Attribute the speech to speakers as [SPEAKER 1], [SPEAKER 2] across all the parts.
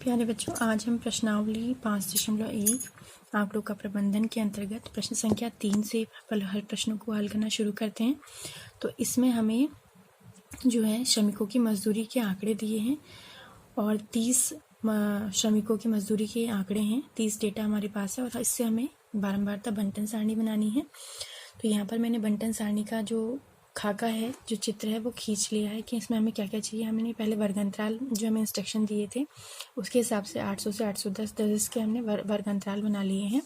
[SPEAKER 1] प्यारे बच्चों, आज हम प्रश्नावली 5.1 आंकड़ों का प्रबंधन के अंतर्गत प्रश्न संख्या 3 से हर प्रश्नों को हल करना शुरू करते हैं। तो इसमें हमें जो है श्रमिकों की मजदूरी के आंकड़े दिए हैं और 30 श्रमिकों की मजदूरी के आंकड़े हैं। 30 डेटा हमारे पास है और इससे हमें बारंबारता बंटन सारणी बनानी है। तो यहाँ पर मैंने बंटन सारणी का जो खाका है, जो चित्र है, वो खींच लिया है कि इसमें हमें क्या क्या चाहिए। हमने पहले वर्गांतराल जो हमें इंस्ट्रक्शन दिए थे उसके हिसाब से 800 से 810 के हमने वर्गांतराल बना लिए हैं।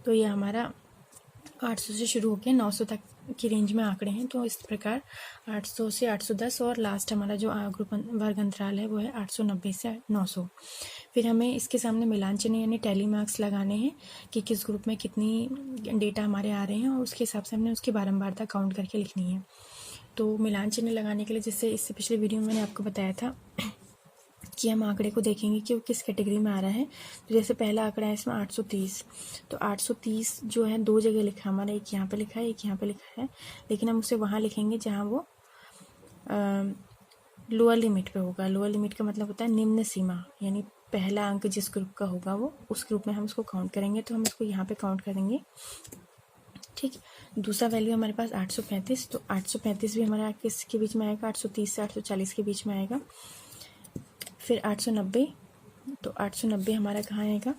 [SPEAKER 1] तो ये हमारा 800 से शुरू होकर 900 तक की रेंज में आंकड़े हैं। तो इस प्रकार 800 से 810 और लास्ट हमारा जो ग्रुप वर्ग अंतराल है वो है 890 से 900। फिर हमें इसके सामने मिलान चिन्ह यानी टैली मार्क्स लगाने हैं कि किस ग्रुप में कितनी डेटा हमारे आ रहे हैं और उसके हिसाब से हमने उसकी बारंबारता काउंट करके लिखनी है। तो मिलान चिन्ह लगाने के लिए, जैसे इससे पिछले वीडियो में मैंने आपको बताया था कि हम आंकड़े को देखेंगे कि वो किस कैटेगरी में आ रहा है। तो जैसे पहला आंकड़ा है इसमें 830, तो 830 जो है दो जगह लिखा हमारा, एक यहाँ पे लिखा है, एक यहाँ पे लिखा है, लेकिन हम उसे वहाँ लिखेंगे जहाँ वो लोअर लिमिट पे होगा। लोअर लिमिट का मतलब होता है निम्न सीमा, यानी पहला अंक जिस ग्रुप का होगा वो उस ग्रुप में हम उसको काउंट करेंगे। तो हम इसको यहाँ पे काउंट करेंगे, ठीक। दूसरा वैल्यू हमारे पास 835, तो 835 भी हमारा किसके बीच में आएगा, 830 से 840 के बीच में आएगा। फिर 890, तो 890 हमारा कहाँ आएगा,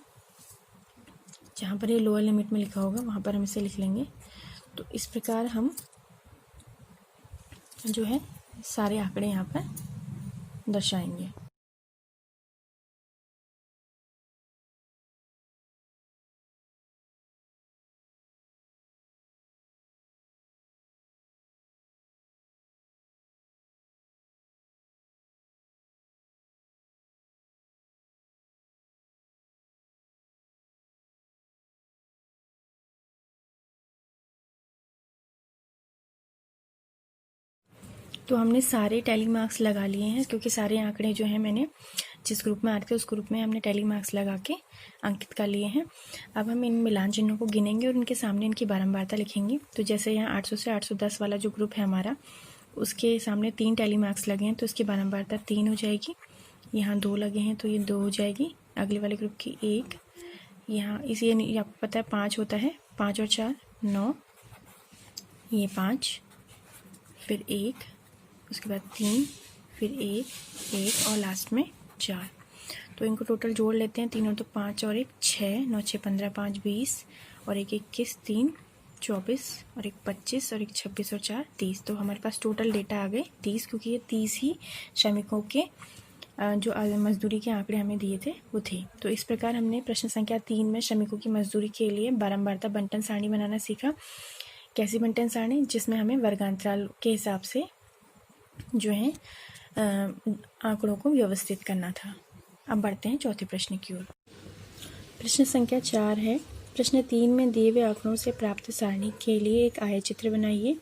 [SPEAKER 1] जहाँ पर ये लोअर लिमिट में लिखा होगा वहाँ पर हम इसे लिख लेंगे। तो इस प्रकार हम जो है सारे आंकड़े यहाँ पर दर्शाएंगे। तो हमने सारे टैली मार्क्स लगा लिए हैं, क्योंकि सारे आंकड़े जो हैं मैंने जिस ग्रुप में आते थे उस ग्रुप में हमने टैली मार्क्स लगा के अंकित कर लिए हैं। अब हम इन मिलान चिन्हों को गिनेंगे और उनके सामने इनकी बारंबारता लिखेंगे। तो जैसे यहाँ 800 से 810 वाला जो ग्रुप है हमारा, उसके सामने 3 टैली मार्क्स लगे हैं, तो इसकी बारंबारता 3 हो जाएगी। यहाँ 2 लगे हैं तो ये 2 हो जाएगी। अगले वाले ग्रुप की 1, यहाँ इसी आपको पता है 5 होता है, 5 और 4 9, ये 5, फिर 1, उसके बाद 3, फिर 1 और लास्ट में 4। तो इनको टोटल जोड़ लेते हैं, 3 और 2 5 और 1 6, 9 6 15 5 20 और 1 21 3 24 और 1 25 और 1 26 और 4 30। तो हमारे पास टोटल डेटा आ गए 30, क्योंकि ये 30 ही श्रमिकों के जो मजदूरी के आंकड़े हमें दिए थे वो थे। तो इस प्रकार हमने प्रश्न संख्या 3 में श्रमिकों की मजदूरी के लिए बारंबारता बंटन सारणी बनाना सीखा। कैसी बंटन सारणी, जिसमें हमें वर्गांतराल के हिसाब से जो है आंकड़ों को व्यवस्थित करना था। अब बढ़ते हैं चौथे प्रश्न की ओर। प्रश्न संख्या 4 है। प्रश्न 3 में दिए हुए आंकड़ों से प्राप्त सारणी के लिए एक आयतचित्र बनाइए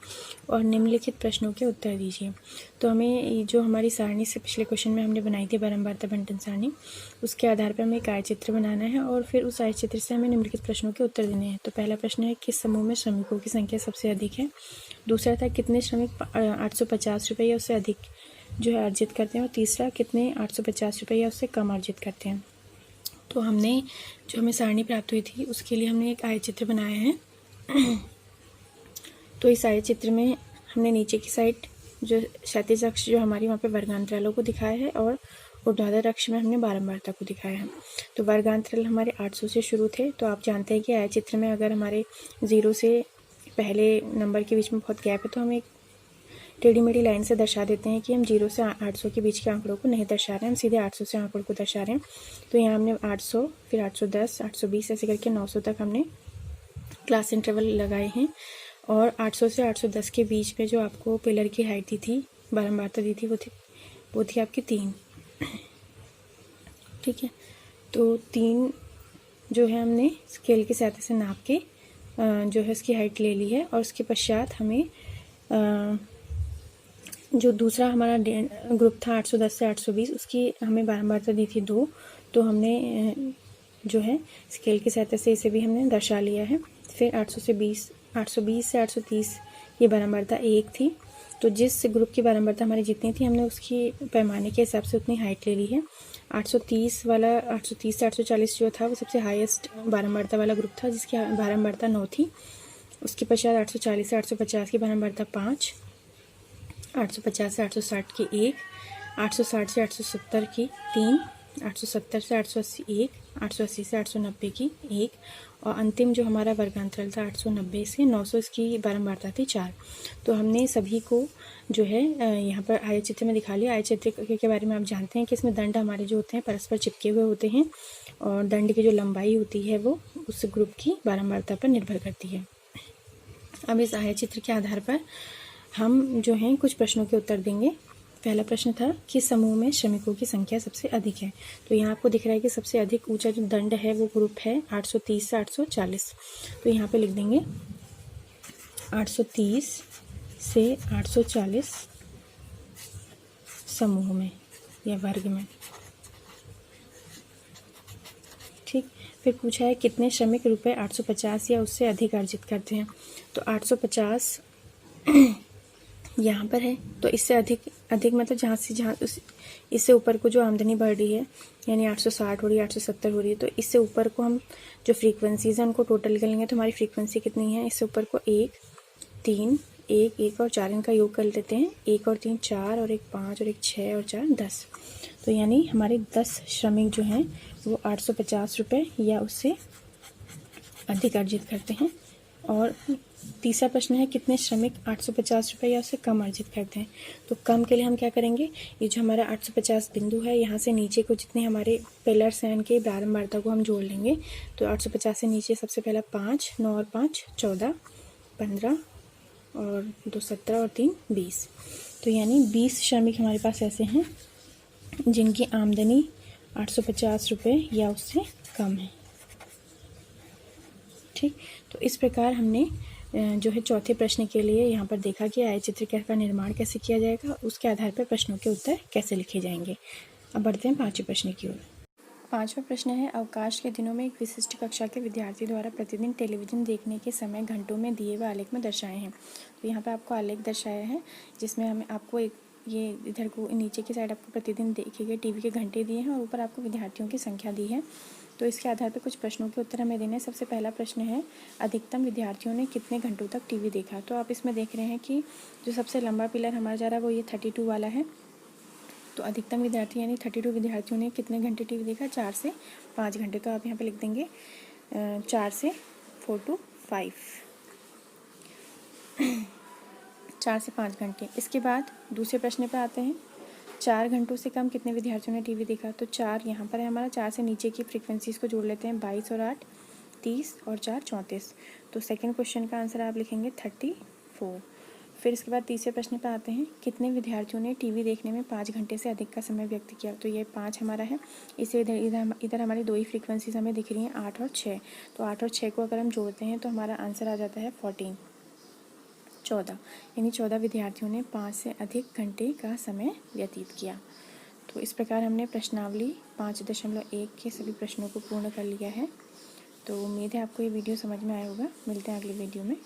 [SPEAKER 1] और निम्नलिखित प्रश्नों के उत्तर दीजिए। तो हमें जो हमारी सारणी से पिछले क्वेश्चन में हमने बनाई थी बारंबारता बंटन सारणी, उसके आधार पर हमें एक आयतचित्र बनाना है और फिर उस आयतचित्र से हमें निम्नलिखित प्रश्नों के उत्तर देने हैं। तो पहला प्रश्न है, किस समूह में श्रमिकों की संख्या सबसे अधिक है। दूसरा था, कितने श्रमिक 850 रुपये या उससे अधिक जो है अर्जित करते हैं। और तीसरा, कितने 850 रुपये या उससे कम अर्जित करते हैं। तो हमने जो हमें सारणी प्राप्त हुई थी उसके लिए हमने एक आयतचित्र बनाया है। तो इस आयतचित्र में हमने नीचे की साइड जो क्षैतिज अक्ष जो हमारी वहाँ पे वर्गांतरालों को दिखाया है और ऊर्ध्वाधर अक्ष में हमने बारंबारता को दिखाया है। तो वर्गांतराल हमारे 800 से शुरू थे। तो आप जानते हैं कि आयतचित्र में अगर हमारे 0 से पहले नंबर के बीच में बहुत गैप है तो हम एक टेढ़ी मेढ़ी लाइन से दर्शा देते हैं कि हम 0 से 800 के बीच के आंकड़ों को नहीं दर्शा रहे हैं, हम सीधे 800 से आंकड़ों को दर्शा रहे हैं। तो यहाँ हमने 800, फिर 810, 820 ऐसे करके 900 तक हमने क्लास इंटरवल लगाए हैं। और 800 से 810 के बीच में जो आपको पिलर की हाइट दी थी, बारंबारता दी थी, वो थी आपकी 3, ठीक है। तो 3 जो है हमने स्केल की सहायता से नाप के जो है उसकी हाइट ले ली है। और उसके पश्चात हमें जो दूसरा हमारा ग्रुप था 810 से 820, उसकी हमें बारंबारता दी थी 2। तो हमने जो है स्केल की सहायता से इसे भी हमने दर्शा लिया है। फिर 820 से 830 ये बारंबारता 1 थी। तो जिस ग्रुप की बारंबारता हमारी जितनी थी हमने उसकी पैमाने के हिसाब से उतनी हाइट ले ली है। 830 वाला 830 से 840 जो था वो सबसे हाईएस्ट बारंबारता वाला ग्रुप था, जिसकी बारंबारता 9 थी। उसके पश्चात 840 से 850 की बारंबारता 5, 850 से 860 की 1, 860 से 870 की 3, 870 से 880 1, 880 से 890 की 1, और अंतिम जो हमारा वर्गांतराल था 890 से 900 इसकी बारंबारता थी 4। तो हमने सभी को जो है यहाँ पर आय चित्र में दिखा लिया। आय चित्र के बारे में आप जानते हैं कि इसमें दंड हमारे जो होते हैं परस्पर चिपके हुए होते हैं, और दंड की जो लंबाई होती है वो उस ग्रुप की बारंबारता पर निर्भर करती है। अब इस आय चित्र के आधार पर हम जो हैं कुछ प्रश्नों के उत्तर देंगे। पहला प्रश्न था कि समूह में श्रमिकों की संख्या सबसे अधिक है। तो यहाँ आपको दिख रहा है कि सबसे अधिक ऊंचा जो दंड है वो ग्रुप है 830 से 840। तो यहाँ पे लिख देंगे 830 से 840 समूह में या वर्ग में। ठीक, फिर पूछा है कितने श्रमिक रुपए 850 या उससे अधिक अर्जित करते हैं। तो 850 यहाँ पर है, तो इससे अधिक मतलब जहाँ इससे ऊपर को जो आमदनी बढ़ रही है, यानी 860 हो रही है, 870 हो रही है, तो इससे ऊपर को हम जो फ्रीक्वेंसीज हैं उनको टोटल कर लेंगे। तो हमारी फ्रीक्वेंसी कितनी है, इससे ऊपर को 1, 3, 1 और 4 इनका योग कर लेते हैं। 1 और 3 4, और 1 5, और 1 6 और 4 10। तो यानी हमारे 10 श्रमिक जो हैं वो 850 रुपये या उससे अधिक अर्जित करते हैं। और तीसरा प्रश्न है कितने श्रमिक 850 रुपये या उससे कम अर्जित करते हैं। तो कम के लिए हम क्या करेंगे, ये जो हमारा 850 बिंदु है यहाँ से नीचे को जितने हमारे पिलर्स हैं इनके बारंबारता को हम जोड़ लेंगे। तो 850 से नीचे सबसे पहला 5, 9 और 5 14, 15 और 2 17 और 3 20। तो यानी 20 श्रमिक हमारे पास ऐसे हैं जिनकी आमदनी 850 रुपये या उससे कम है। ठीक, तो इस प्रकार हमने जो है चौथे प्रश्न के लिए यहाँ पर देखा कि आय चित्र का निर्माण कैसे किया जाएगा, उसके आधार पर प्रश्नों के उत्तर कैसे लिखे जाएंगे। अब बढ़ते हैं पांचवें प्रश्न की ओर। पांचवा प्रश्न है अवकाश के दिनों में एक विशिष्ट कक्षा के विद्यार्थी द्वारा प्रतिदिन टेलीविजन देखने के समय घंटों में दिए हुए आलेख में दर्शाए हैं। तो यहाँ पर आपको आलेख दर्शाया है जिसमें हमें आपको एक ये इधर को नीचे की साइड आपको प्रतिदिन देखे गए टीवी के घंटे दिए हैं और ऊपर आपको विद्यार्थियों की संख्या दी है। तो इसके आधार पर कुछ प्रश्नों के उत्तर हमें देने हैं। सबसे पहला प्रश्न है अधिकतम विद्यार्थियों ने कितने घंटों तक टीवी देखा। तो आप इसमें देख रहे हैं कि जो सबसे लंबा पिलर हमारा जा रहा है वो ये 32 वाला है। तो अधिकतम विद्यार्थी यानी 32 विद्यार्थियों ने कितने घंटे टीवी देखा, 4 से 5 घंटे। तो आप यहाँ पे लिख देंगे 4 से 4 to 5 4 से 5 घंटे। इसके बाद दूसरे प्रश्न पर आते हैं 4 घंटों से कम कितने विद्यार्थियों ने टीवी देखा। तो 4 यहाँ पर है हमारा, 4 से नीचे की फ्रीक्वेंसीज को जोड़ लेते हैं। 22 और 8 30 और 4 34। तो सेकंड क्वेश्चन का आंसर आप लिखेंगे 34। फिर इसके बाद तीसरे प्रश्न पर आते हैं कितने विद्यार्थियों ने टीवी देखने में 5 घंटे से अधिक का समय व्यक्त किया। तो ये 5 हमारा है। इसे इधर हमारी दो ही फ्रीक्वेंसीज हमें दिख रही हैं 8 और 6। तो 8 और 6 को अगर हम जोड़ते हैं तो हमारा आंसर आ जाता है 14 यानी 14 विद्यार्थियों ने 5 से अधिक घंटे का समय व्यतीत किया। तो इस प्रकार हमने प्रश्नावली 5.1 के सभी प्रश्नों को पूर्ण कर लिया है। तो उम्मीद है आपको ये वीडियो समझ में आया होगा। मिलते हैं अगली वीडियो में।